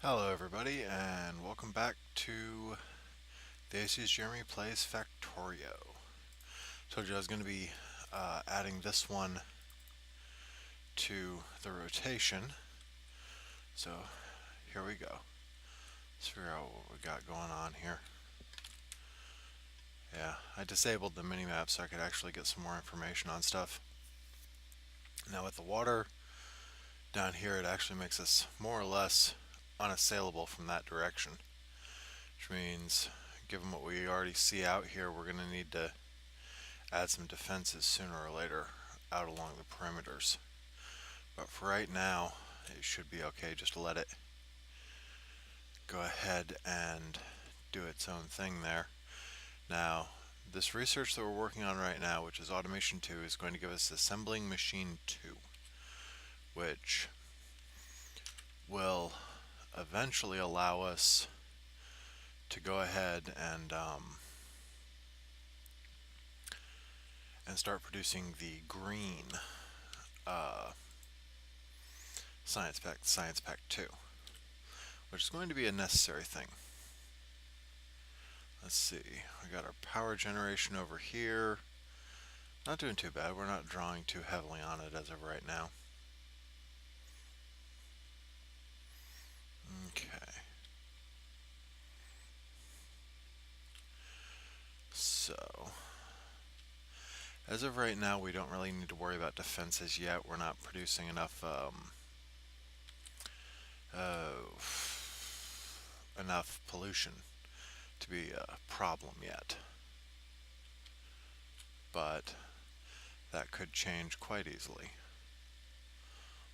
Hello everybody and welcome back to the AC's Jeremy Plays Factorio. Told you I was going to be adding this one to the rotation, so here we go. Let's figure out what we got going on here. Yeah, I disabled the minimap so I could actually get some more information on stuff. Now with the water down here, it actually makes us more or less unassailable from that direction, which means given what we already see out here, we're going to need to add some defenses sooner or later out along the perimeters. But for right now, it should be okay just to let it go ahead and do its own thing there. Now, this research that we're working on right now, which is Automation 2, is going to give us Assembling Machine 2, which will eventually allow us to go ahead and start producing the green uh, Science Pack 2, which is going to be a necessary thing. Let's see, we got our power generation over here. Not doing too bad, we're not drawing too heavily on it as of right now. Okay. So, as of right now, we don't really need to worry about defenses yet. We're not producing enough enough pollution to be a problem yet. But that could change quite easily,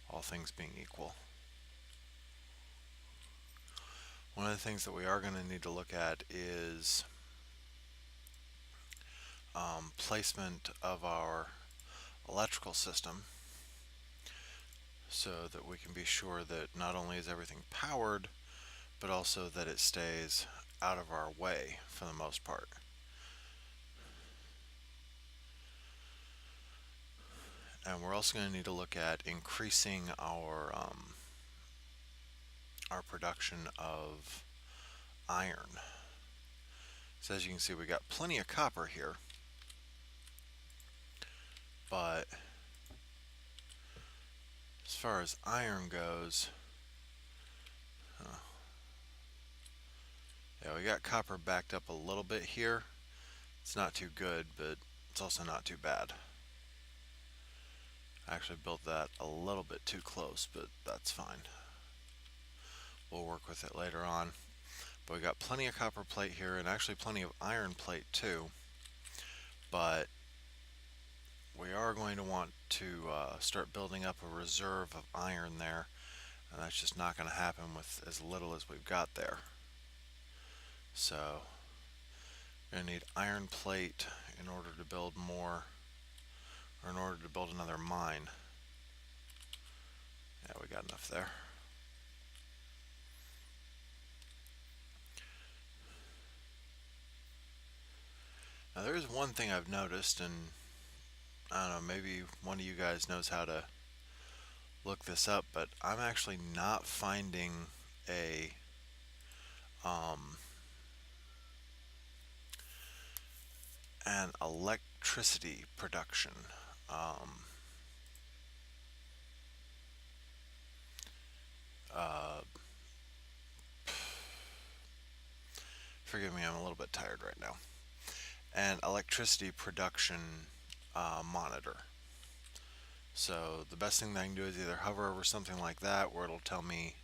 all things being equal. One of the things that we are going to need to look at is placement of our electrical system so that we can be sure that not only is everything powered, but also that it stays out of our way for the most part. And we're also going to need to look at increasing our production of iron. So as you can see, we got plenty of copper here, but as far as iron goes, yeah, we got copper backed up a little bit here. It's not too good, but it's also not too bad. I actually built that a little bit too close, but that's fine. We'll work with it later on. But we got plenty of copper plate here, and actually plenty of iron plate too. But we are going to want to start building up a reserve of iron there, and that's just not going to happen with as little as we've got there. So we're going to need iron plate in order to build more, or in order to build another mine. Yeah, we got enough there. Now there is one thing I've noticed, and I don't know, maybe one of you guys knows how to look this up, but I'm actually not finding a an electricity production. Uh, Forgive me, I'm a little bit tired right now. An electricity production monitor. So the best thing that I can do is either hover over something like that, where it'll tell me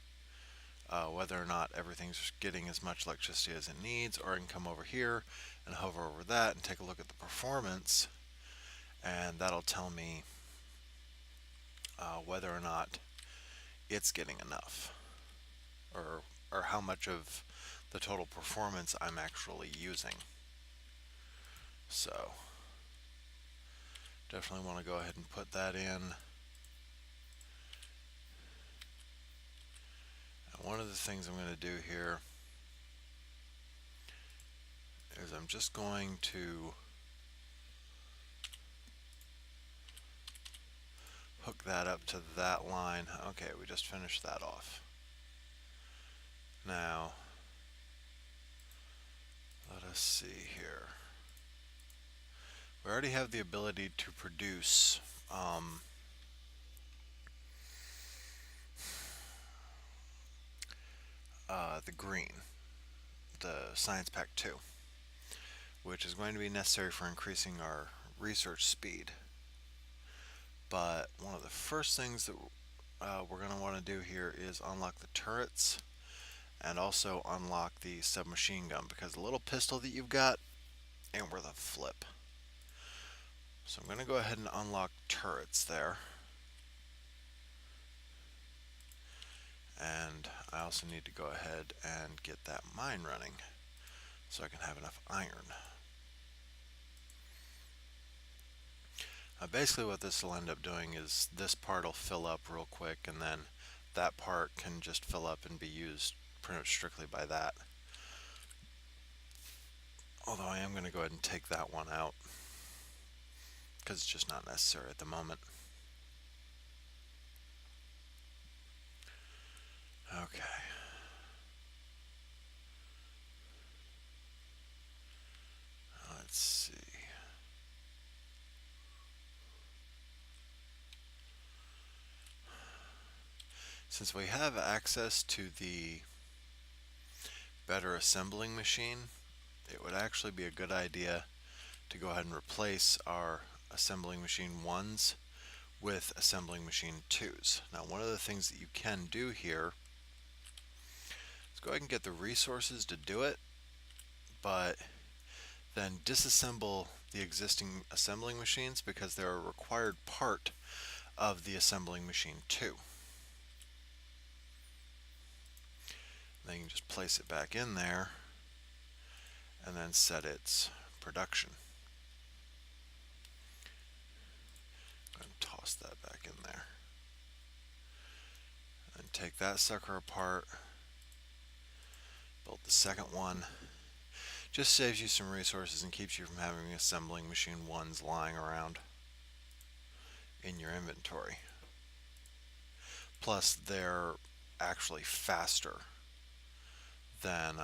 whether or not everything's getting as much electricity as it needs, or I can come over here and hover over that and take a look at the performance, and that'll tell me whether or not it's getting enough, or how much of the total performance I'm actually using. So definitely want to go ahead and put that in. And one of the things I'm going to do here is I'm just going to hook that up to that line. Okay, we just finished that off. Now, let us see here. We already have the ability to produce the green, the Science Pack 2, which is going to be necessary for increasing our research speed. But one of the first things that we're going to want to do here is unlock the turrets and also unlock the submachine gun, because the little pistol that you've got ain't worth a flip. So I'm going to go ahead and unlock turrets there. And I also need to go ahead and get that mine running so I can have enough iron. Basically what this will end up doing is this part will fill up real quick, and then that part can just fill up and be used pretty much strictly by that. Although I am going to go ahead and take that one out because it's just not necessary at the moment. Okay. Let's see. Since we have access to the better assembling machine, it would actually be a good idea to go ahead and replace our assembling machine 1s with assembling machine 2s. Now, one of the things that you can do here is go ahead and get the resources to do it, but then disassemble the existing assembling machines because they're a required part of the assembling machine 2. Then you can just place it back in there and then set its production. Go ahead and toss that back in there. And take that sucker apart, build the second one. Just saves you some resources and keeps you from having assembling machine 1s lying around in your inventory. Plus, they're actually faster than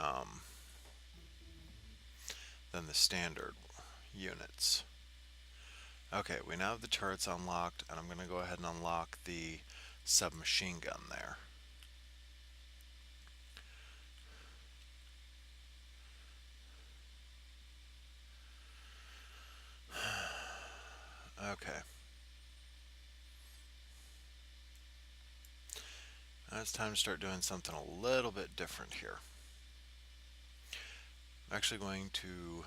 the standard units. Okay, we now have the turrets unlocked, and I'm going to go ahead and unlock the submachine gun there. Okay. Now it's time to start doing something a little bit different here. I'm actually going to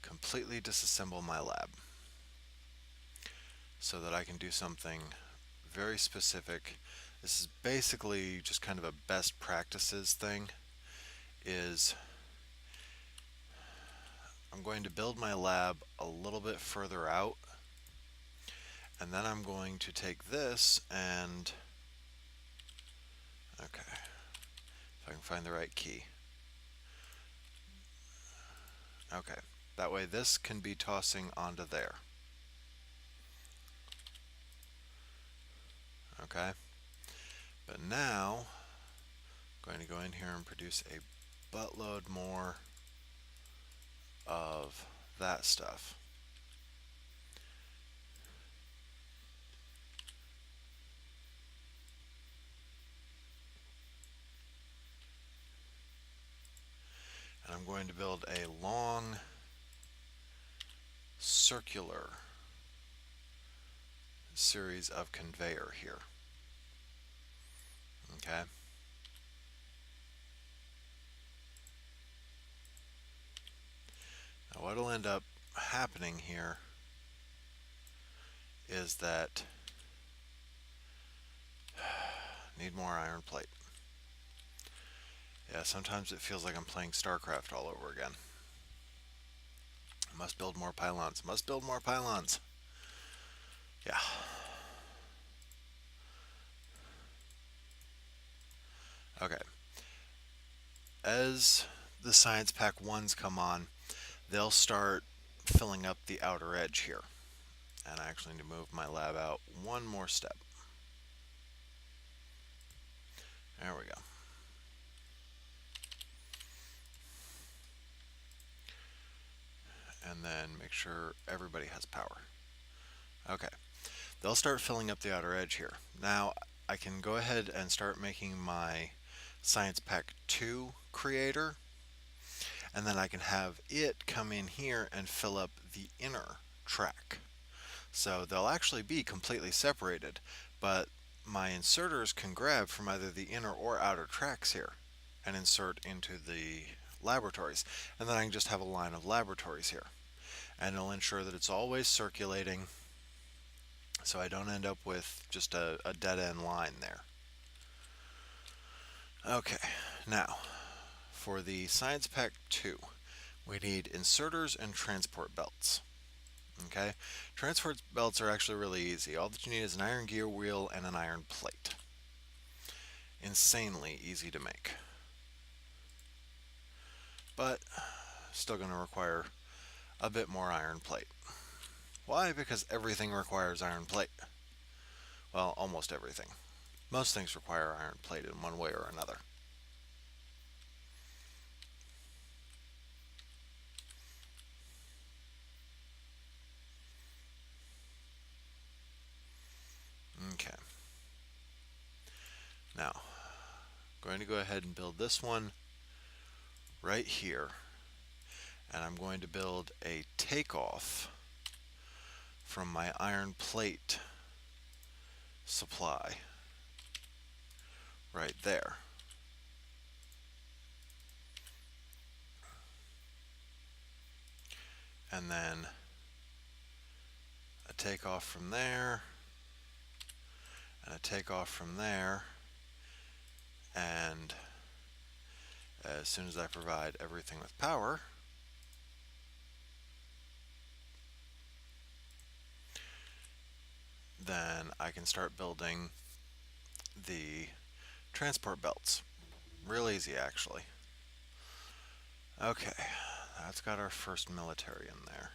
completely disassemble my lab so that I can do something very specific. This is basically just kind of a best practices thing. I'm going to build my lab a little bit further out, and then I'm going to take this and, okay, if I can find the right key. Okay, that way this can be tossing onto there. Okay, but now I'm going to go in here and produce a buttload more of that stuff. And I'm going to build a long circular series of conveyor here. Okay. Now what'll end up happening here is that need more iron plate. Yeah, sometimes it feels like I'm playing StarCraft all over again. Must build more pylons. Must build more pylons. Yeah. Okay. As the Science Pack 1s come on, they'll start filling up the outer edge here. And I actually need to move my lab out one more step. There we go. make sure everybody has power. Okay, they'll start filling up the outer edge here. Now I can go ahead and start making my Science Pack 2 creator, and then I can have it come in here and fill up the inner track. So they'll actually be completely separated, but my inserters can grab from either the inner or outer tracks here and insert into the laboratories. And then I can just have a line of laboratories here. And it'll ensure that it's always circulating, so I don't end up with just a dead end line there. Okay, now for the Science Pack 2, we need inserters and transport belts. Okay, transport belts are actually really easy. All that you need is an iron gear wheel and an iron plate. Insanely easy to make, but still going to require a bit more iron plate. Why? Because everything requires iron plate. Well, almost everything. Most things require iron plate in one way or another. Okay. Now, I'm going to go ahead and build this one right here. And I'm going to build a takeoff from my iron plate supply right there. And then a takeoff from there, and a takeoff from there, and as soon as I provide everything with power, then I can start building the transport belts. Real easy, actually. Okay, that's got our first military in there.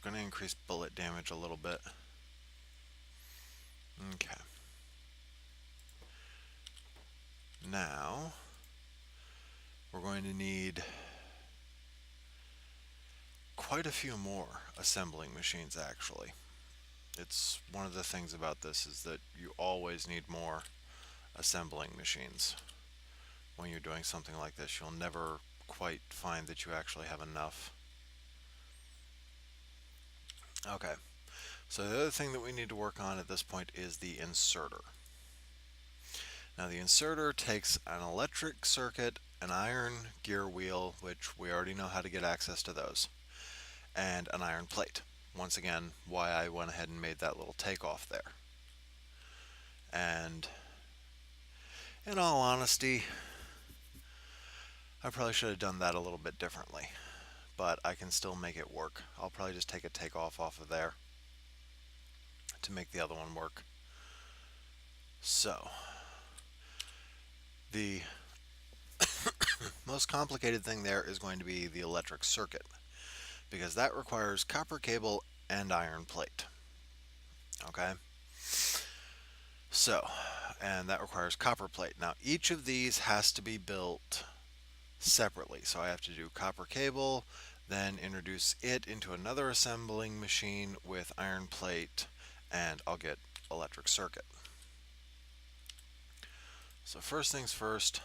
Going to increase bullet damage a little bit. Okay. Now, we're going to need quite a few more assembling machines, actually. It's one of the things about this is that you always need more assembling machines. When you're doing something like this, you'll never quite find that you actually have enough. Okay, so the other thing that we need to work on at this point is the inserter. Now the inserter takes an electric circuit, an iron gear wheel, which we already know how to get access to those, and an iron plate. Once again, why I went ahead and made that little takeoff there. And in all honesty, I probably should have done that a little bit differently, but I can still make it work. I'll probably just take a takeoff off of there to make the other one work. So, the most complicated thing there is going to be the electric circuit, because that requires copper cable and iron plate. Okay? So, and that requires copper plate. Now, each of these has to be built separately. So I have to do copper cable, then introduce it into another assembling machine with iron plate, and I'll get electric circuit. So first things first,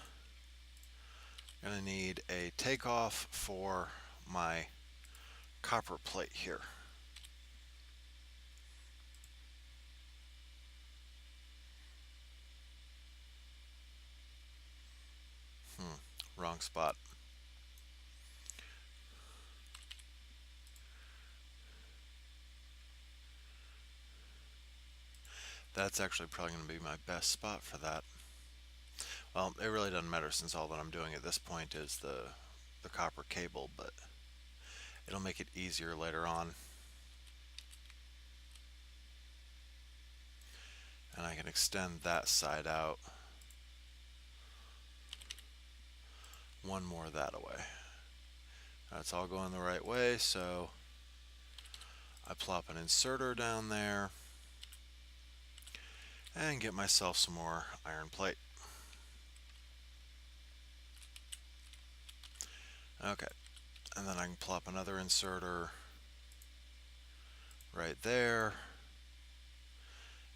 I'm going to need a takeoff for my copper plate here. Wrong spot. That's actually probably going to be my best spot for that. Well, it really doesn't matter since all that I'm doing at this point is the copper cable, but it'll make it easier later on. And I can extend that side out one more that way. That's all going the right way, so I plop an inserter down there and get myself some more iron plate. Okay, and then I can plop another inserter right there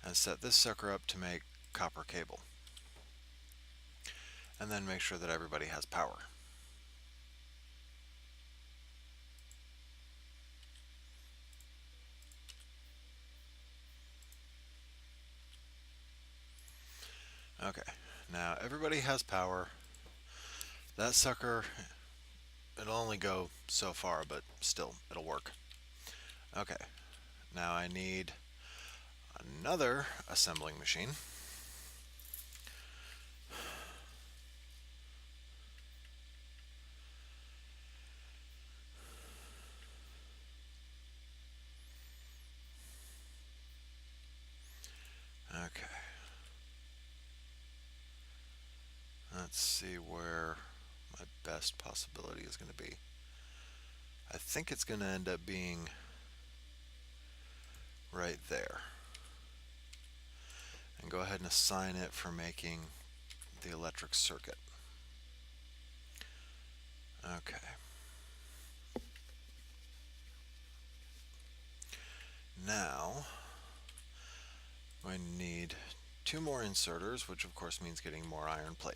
and set this sucker up to make copper cable. And then make sure that everybody has power. Okay, now everybody has power. That sucker, it'll only go so far, but still, it'll work. Okay, now I need another assembling machine. Okay, let's see where my best possibility is going to be. I think it's going to end up being right there. And go ahead and assign it for making the electric circuit. Okay. Now, I need two more inserters, which of course means getting more iron plate.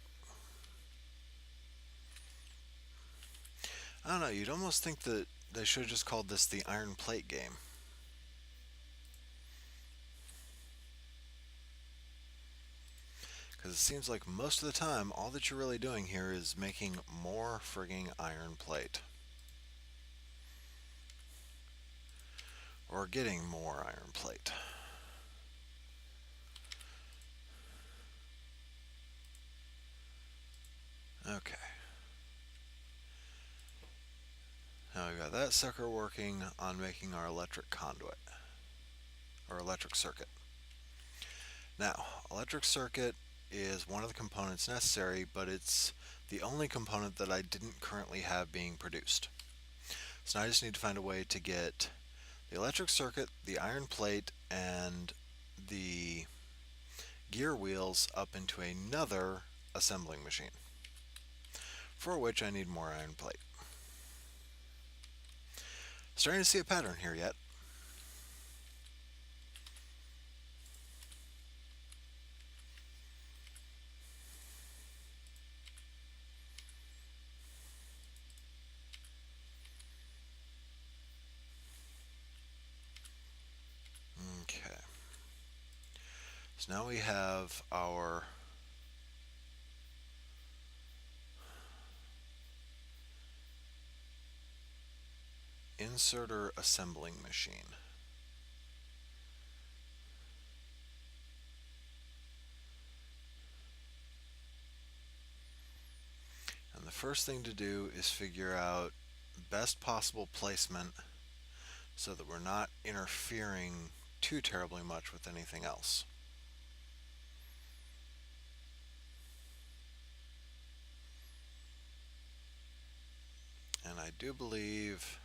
I don't know, you'd almost think that they should have just called this the iron plate game. Because it seems like most of the time, all that you're really doing here is making more frigging iron plate. Or getting more iron plate. Okay. Now we've got that sucker working on making our electric conduit. Or electric circuit. Now, electric circuit is one of the components necessary, but it's the only component that I didn't currently have being produced. So now I just need to find a way to get the electric circuit, the iron plate, and the gear wheels up into another assembling machine, for which I need more iron plate. Starting to see a pattern here yet. Okay. So now we have our inserter assembling machine. And the first thing to do is figure out best possible placement so that we're not interfering too terribly much with anything else. And I do believe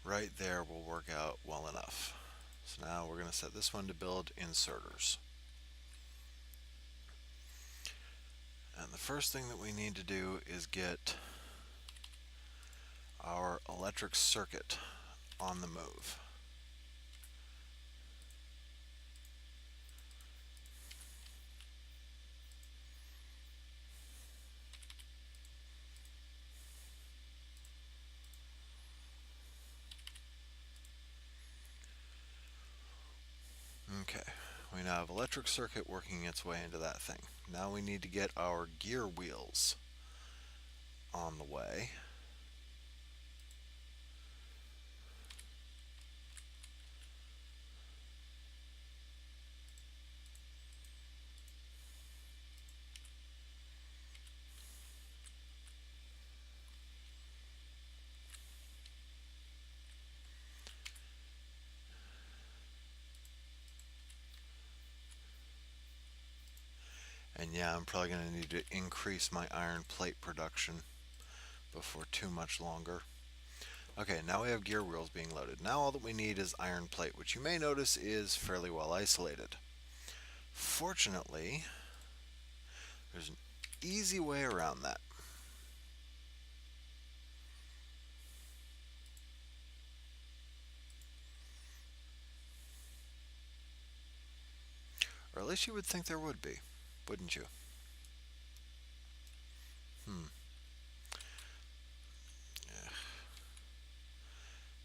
right there will work out well enough. So now we're going to set this one to build inserters. And the first thing that we need to do is get our electric circuit on the move. Okay, we now have electric circuit working its way into that thing. Now we need to get our gear wheels on the way. And yeah, I'm probably going to need to increase my iron plate production before too much longer. Okay, now we have gear wheels being loaded. Now all that we need is iron plate, which you may notice is fairly well isolated. Fortunately, there's an easy way around that. least you would think there would be, wouldn't you? Hmm. Yeah.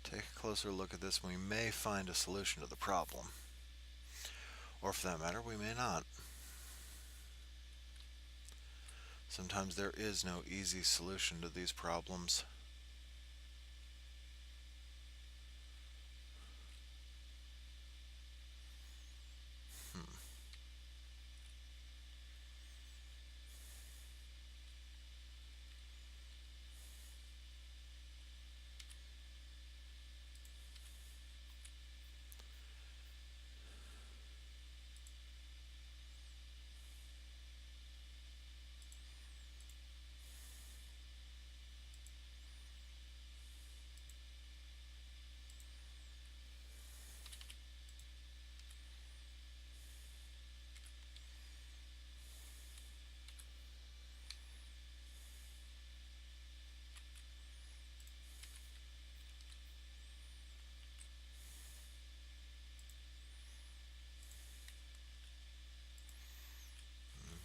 Take a closer look at this and we may find a solution to the problem. Or for that matter, we may not. Sometimes there is no easy solution to these problems. Hmm.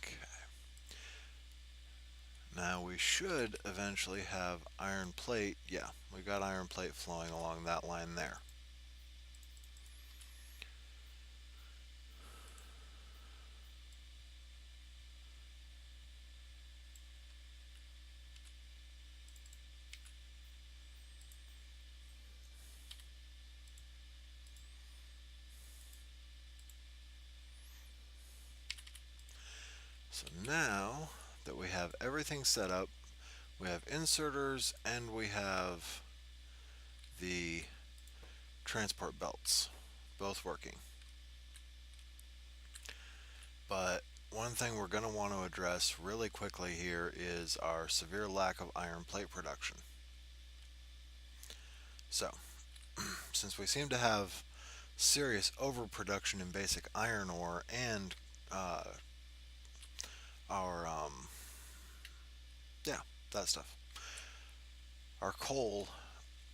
Okay. Now we should eventually have iron plate. Yeah, we got iron plate flowing along that line there. So now that we have everything set up, we have inserters and we have the transport belts both working. But one thing we're going to want to address really quickly here is our severe lack of iron plate production. So, since we seem to have serious overproduction in basic iron ore and uh, our, yeah, that stuff, our coal,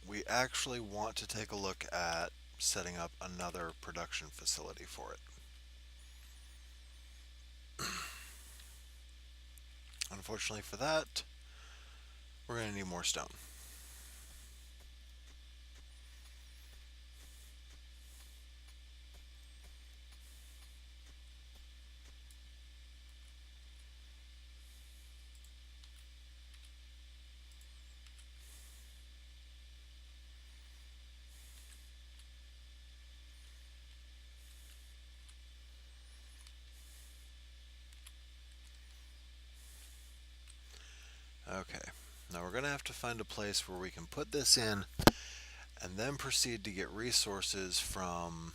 we actually want to take a look at setting up another production facility for it. Unfortunately for that, we're going to need more stone. Okay, now we're going to have to find a place where we can put this in and then proceed to get resources from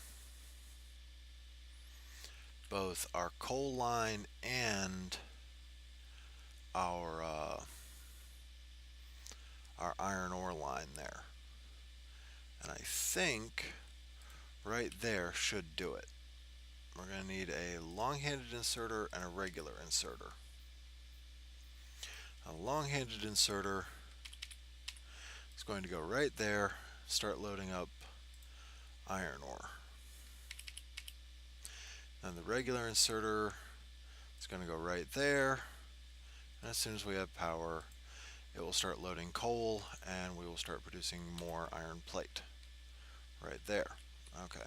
both our coal line and our our iron ore line there. And I think right there should do it. We're going to need a long-handed inserter and a regular inserter. A long-handed inserter is going to go right there, start loading up iron ore. And the regular inserter is going to go right there, and as soon as we have power, it will start loading coal and we will start producing more iron plate right there. Okay,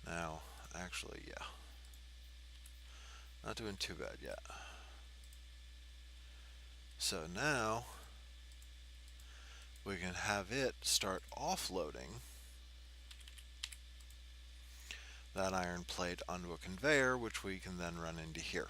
now actually, yeah, not doing too bad yet. So now we can have it start offloading that iron plate onto a conveyor, which we can then run into here.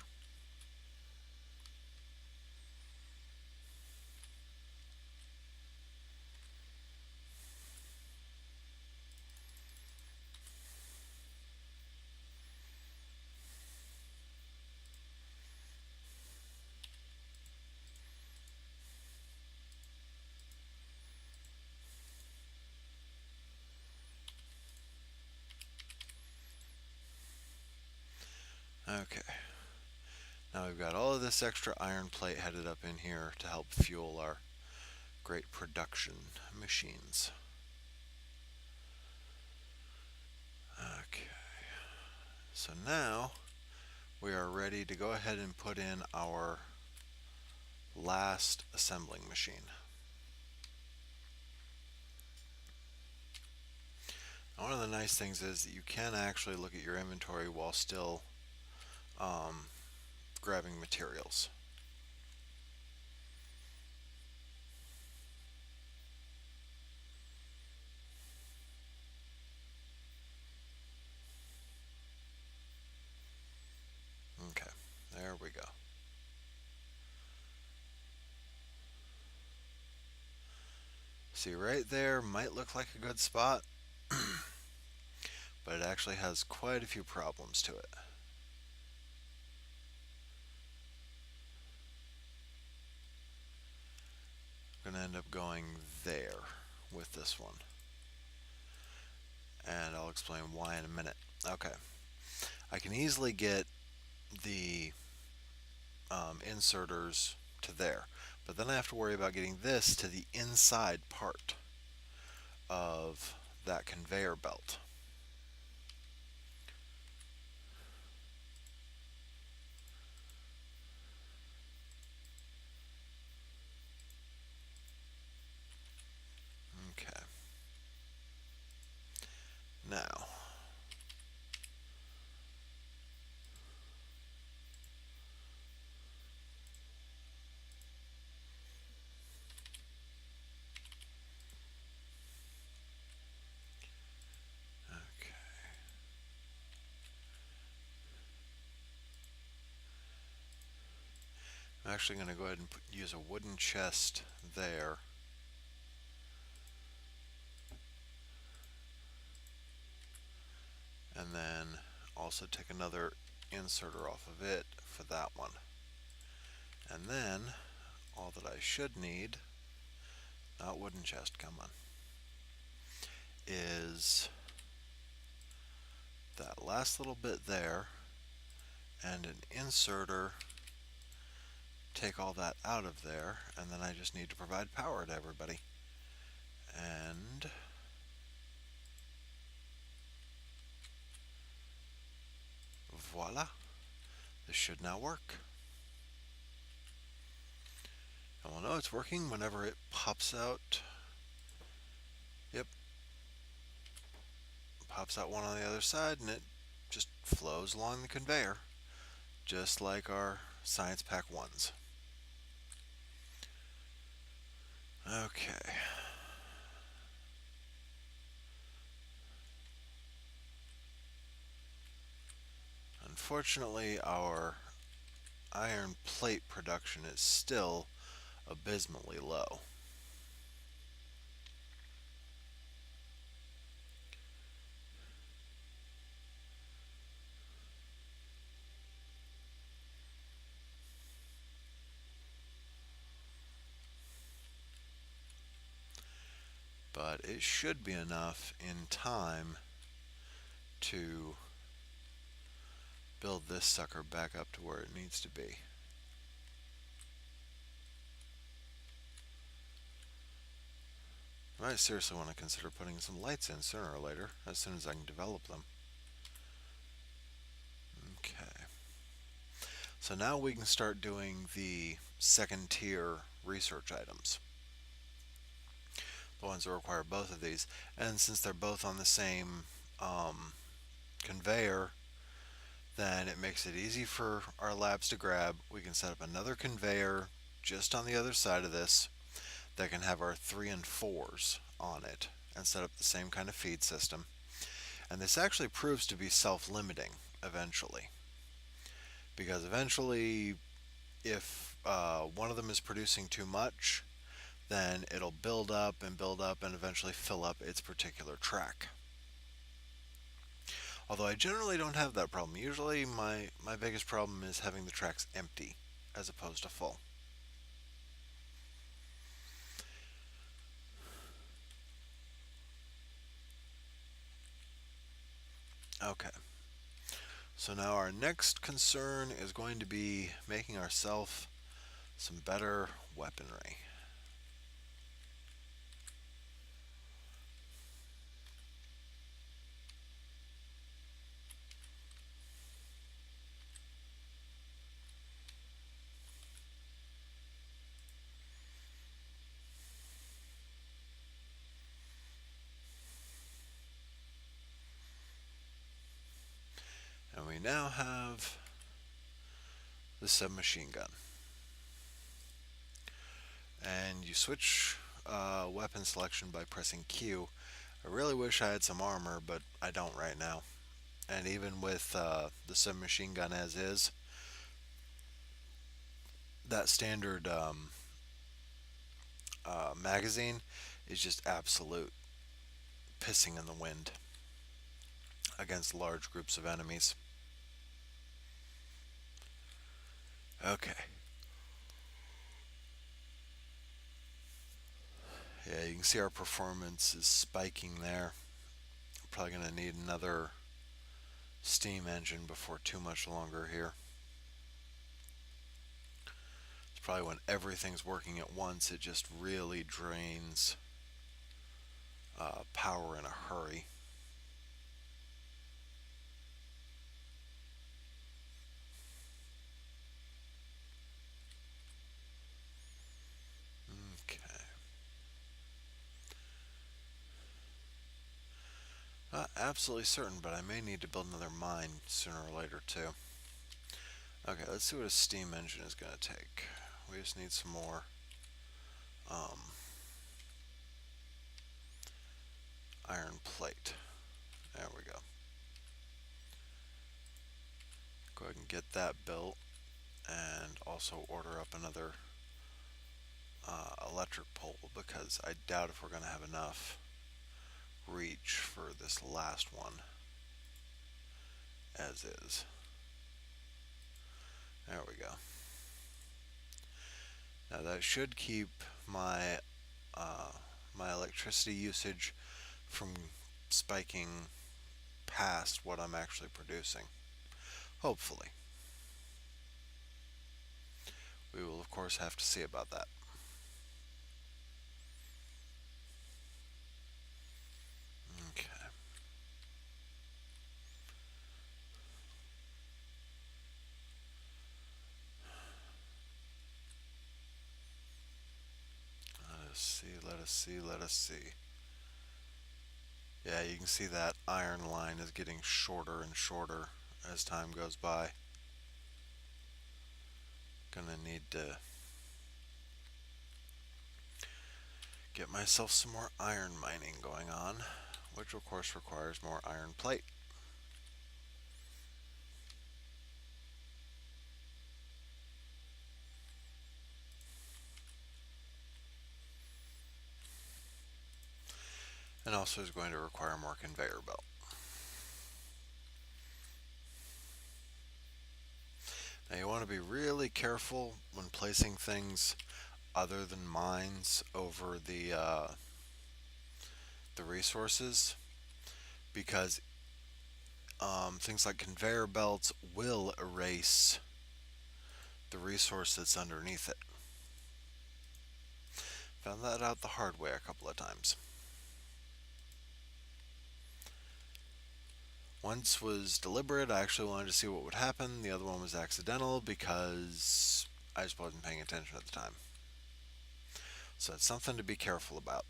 Okay, now we've got all of this extra iron plate headed up in here to help fuel our great production machines. Okay, So now we are ready to go ahead and put in our last assembling machine. Now, one of the nice things is that you can actually look at your inventory while still grabbing materials. Okay, there we go. See, right there might look like a good spot, but it actually has quite a few problems to it. I'm going to end up going there with this one, and I'll explain why in a minute. Okay, I can easily get the inserters to there, but then I have to worry about getting this to the inside part of that conveyor belt. Okay, now okay, I'm actually going to go ahead and use a wooden chest there. And then also take another inserter off of it for that one. And then all that I should need, not wooden chest, come on, is that last little bit there and an inserter. Take all that out of there, and then I just need to provide power to everybody. And voila, this should now work. And we'll know it's working whenever it pops out. Yep, pops out one on the other side, and it just flows along the conveyor, just like our Science Pack 1s. Okay. Unfortunately, our iron plate production is still abysmally low. But it should be enough in time to build this sucker back up to where it needs to be. I might seriously want to consider putting some lights in sooner or later, as soon as I can develop them. Okay. So now we can start doing the second tier research items. The ones that require both of these. And since they're both on the same conveyor, then it makes it easy for our labs to grab. We can set up another conveyor just on the other side of this that can have our 3 and 4s on it and set up the same kind of feed system. And this actually proves to be self-limiting eventually, because eventually if one of them is producing too much, then it'll build up and eventually fill up its particular track. Although I generally don't have that problem. Usually my biggest problem is having the tracks empty as opposed to full. Okay. So now our next concern is going to be making ourselves some better weaponry. we now have the submachine gun. And you switch weapon selection by pressing Q. I really wish I had some armor, but I don't right now. And even with the submachine gun as is, that standard magazine is just absolute pissing in the wind against large groups of enemies. Okay. Yeah, you can see our performance is spiking there. Probably going to need another steam engine before too much longer here. It's probably when everything's working at once, it just really drains power in a hurry. Okay. Not absolutely certain, but I may need to build another mine sooner or later too. Okay, let's see what a steam engine is going to take. We just need some more iron plate. There we go. Go ahead and get that built, and also order up another electric pole, because I doubt if we're going to have enough reach for this last one as is. There we go. Now that should keep my my electricity usage from spiking past what I'm actually producing. Hopefully. We will of course have to see about that. Okay. Let us see, let us see, let us see. Yeah, you can see that iron line is getting shorter and shorter as time goes by. Gonna need to get myself some more iron mining going on, which of course requires more iron plate. And also is going to require more conveyor belt. Now you want to be really careful when placing things other than mines over the resources, because things like conveyor belts will erase the resource that's underneath it. Found that out the hard way a couple of times. Once was deliberate, I actually wanted to see what would happen. The other one was accidental because I just wasn't paying attention at the time. So it's something to be careful about.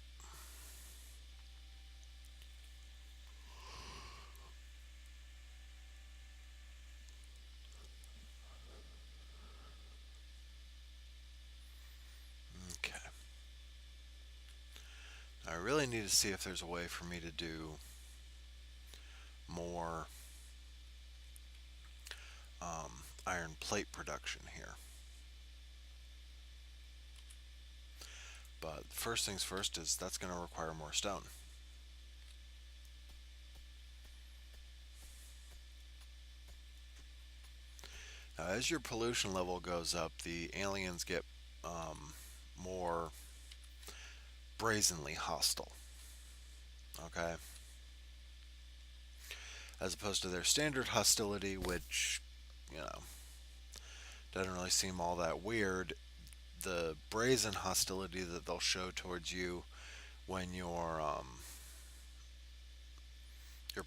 Okay. I really need to see if there's a way for me to do more iron plate production here. But first things first is that's going to require more stone. Now, as your pollution level goes up, the aliens get more brazenly hostile. Okay? As opposed to their standard hostility, which, you know, doesn't really seem all that weird. The brazen hostility that they'll show towards you when your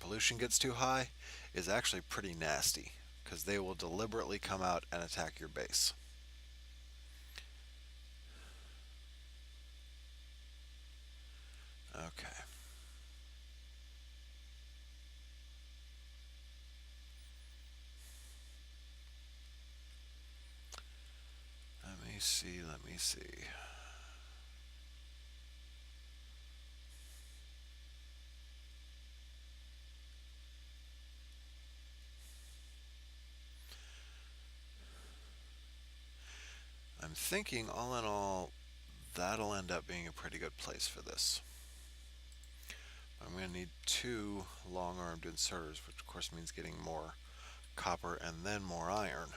pollution gets too high is actually pretty nasty, because they will deliberately come out and attack your base. Okay. let me see. I'm thinking all in all, that'll end up being a pretty good place for this. I'm going to need two long-armed inserters, which of course means getting more copper and then more iron.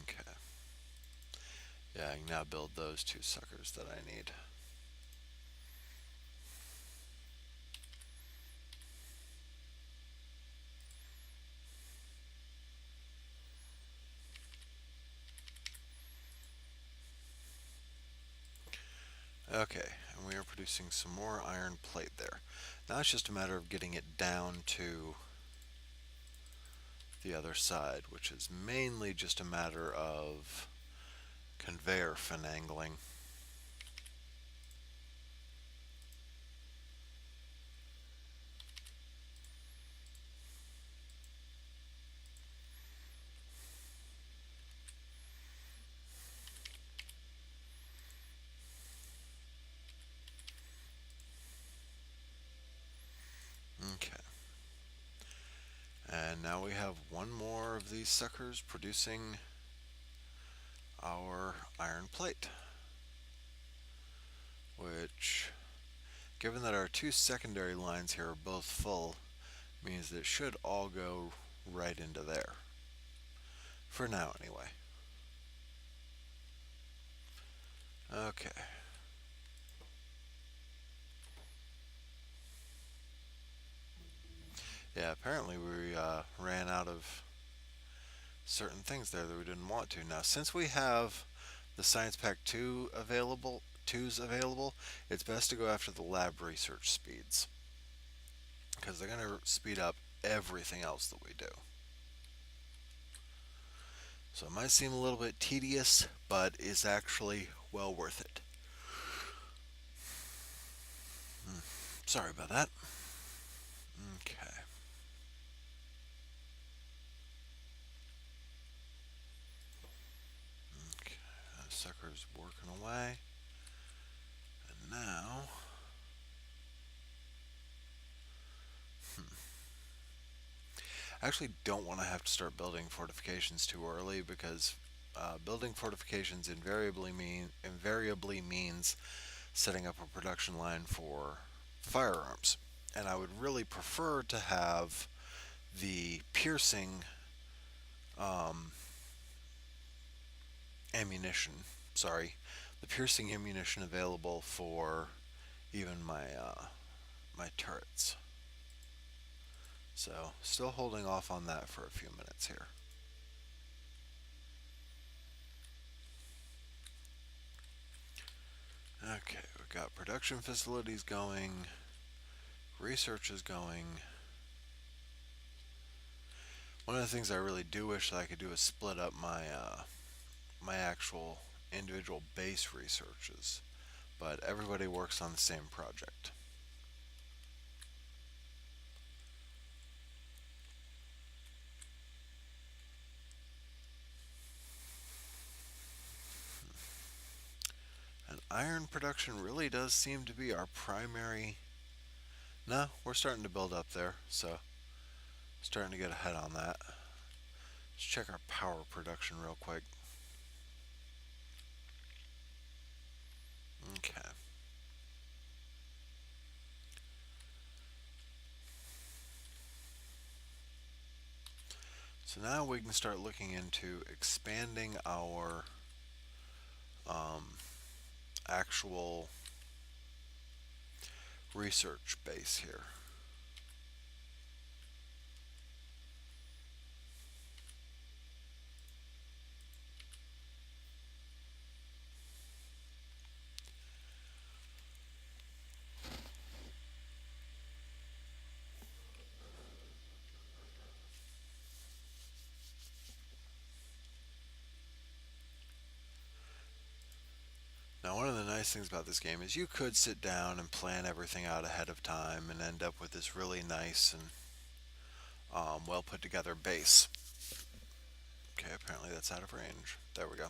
Okay. Yeah, I can now build those two suckers that I need. Okay, and we are producing some more iron plate there. Now it's just a matter of getting it down to the other side, which is mainly just a matter of conveyor finagling. Okay. And now we have one more of these suckers producing our iron plate, which, given that our two secondary lines here are both full, means that it should all go right into there. For now, anyway. Okay. Yeah, apparently we ran out of certain things there that we didn't want to. Now, since we have the Science Pack 2 available, 2s available, it's best to go after the lab research speeds, because they're going to speed up everything else that we do. So it might seem a little bit tedious, but is actually well worth it. Sorry about that. Okay. Okay. That sucker's working away. And now, I actually don't want to have to start building fortifications too early, because building fortifications invariably means setting up a production line for firearms. And I would really prefer to have the piercing um, ammunition, sorry, the piercing ammunition available for even my turrets. So, still holding off on that for a few minutes here. Okay, we've got production facilities going, research is going. One of the things I really do wish that I could do is split up my actual individual base researches, but everybody works on the same project. And iron production really does seem to be our primary. No, we're starting to build up there, so starting to get ahead on that. Let's check our power production real quick. Okay. So now we can start looking into expanding our actual research base here. Now, one nice things about this game is you could sit down and plan everything out ahead of time and end up with this really nice and well put together base. Okay, apparently that's out of range. There we go.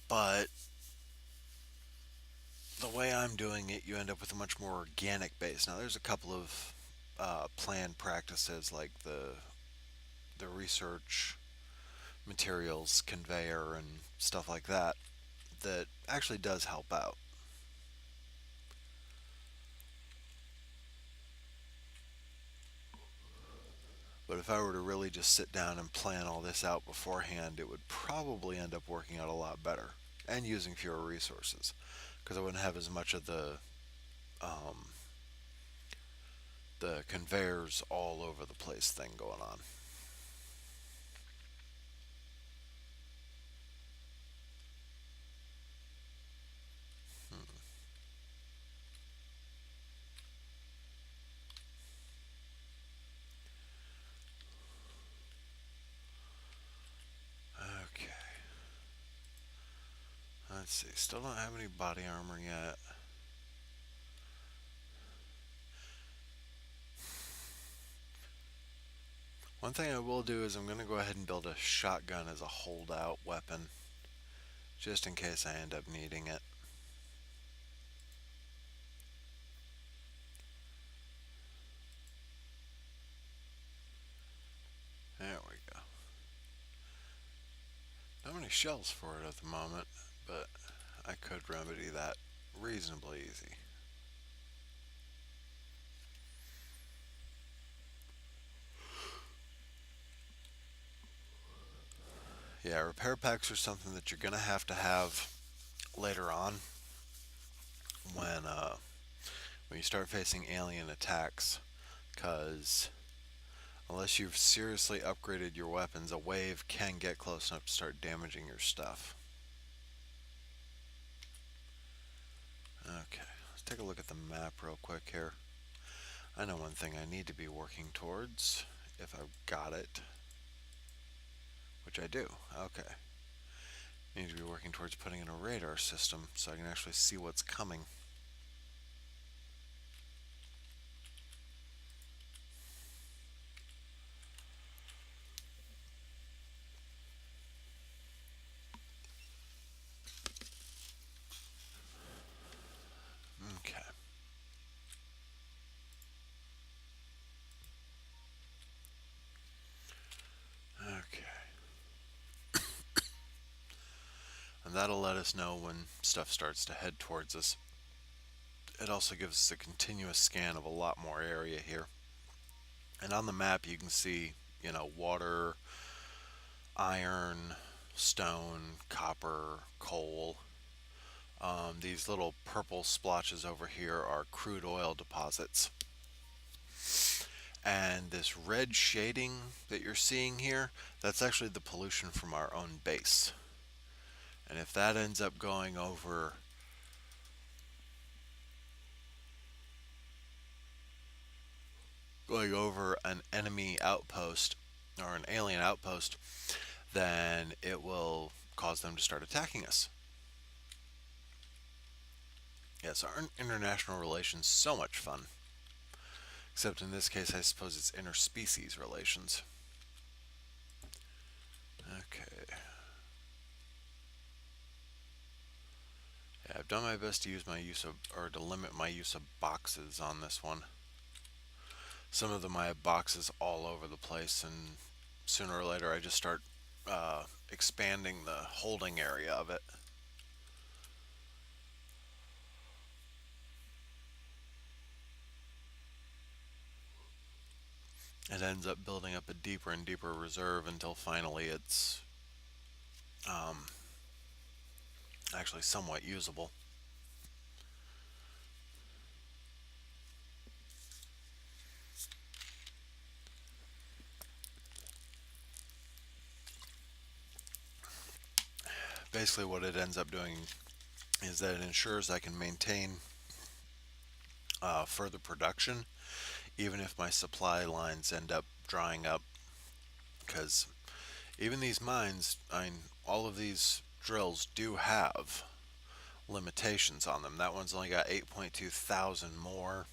But the way I'm doing it, you end up with a much more organic base. Now, there's a couple of planned practices like the research materials conveyor and stuff like that that actually does help out. But if I were to really just sit down and plan all this out beforehand, it would probably end up working out a lot better and using fewer resources because I wouldn't have as much of um, the conveyors all over the place thing going on. Hmm. Okay, let's see. Still don't have any body armor yet. One thing I will do is I'm going to go ahead and build a shotgun as a holdout weapon, just in case I end up needing it. There we go. Not many shells for it at the moment, but I could remedy that reasonably easy. Yeah, repair packs are something that you're going to have later on when uh, when you start facing alien attacks, because unless you've seriously upgraded your weapons, a wave can get close enough to start damaging your stuff. Okay, let's take a look at the map real quick here. I know one thing I need to be working towards, if I've got it, which I do. Okay. I need to be working towards putting in a radar system so I can actually see what's coming. Okay. Okay. And that'll let us know when stuff starts to head towards us. It also gives us a continuous scan of a lot more area here. And on the map you can see, water, iron, stone, copper, coal. These little purple splotches over here are crude oil deposits. And this red shading that you're seeing here, that's actually the pollution from our own base. And if that ends up going over an enemy outpost or an alien outpost, then it will cause them to start attacking us. Yes, our international relations so much fun. Except in this case, I suppose it's interspecies relations. Okay. Yeah, I've done my best to to limit my use of boxes on this one. Some of them I have boxes all over the place, and sooner or later I just start expanding the holding area of it. It ends up building up a deeper and deeper reserve until finally it's um, actually somewhat usable. Basically, what it ends up doing is that it ensures I can maintain further production even if my supply lines end up drying up. Because even these mines, all of these drills do have limitations on them. That one's only got 8.2 thousand more,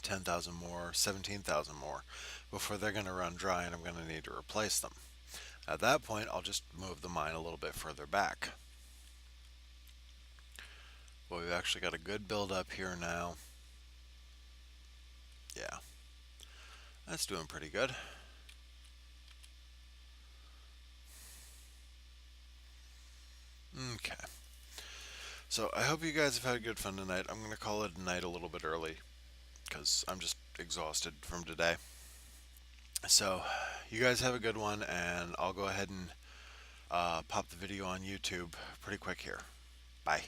10,000 more, 17,000 more before they're going to run dry and I'm going to need to replace them. At that point, I'll just move the mine a little bit further back. Well, we've actually got a good build up here now. Yeah, that's doing pretty good. Okay. So I hope you guys have had good fun tonight. I'm going to call it a night a little bit early because I'm just exhausted from today. So you guys have a good one, and I'll go ahead and pop the video on YouTube pretty quick here. Bye.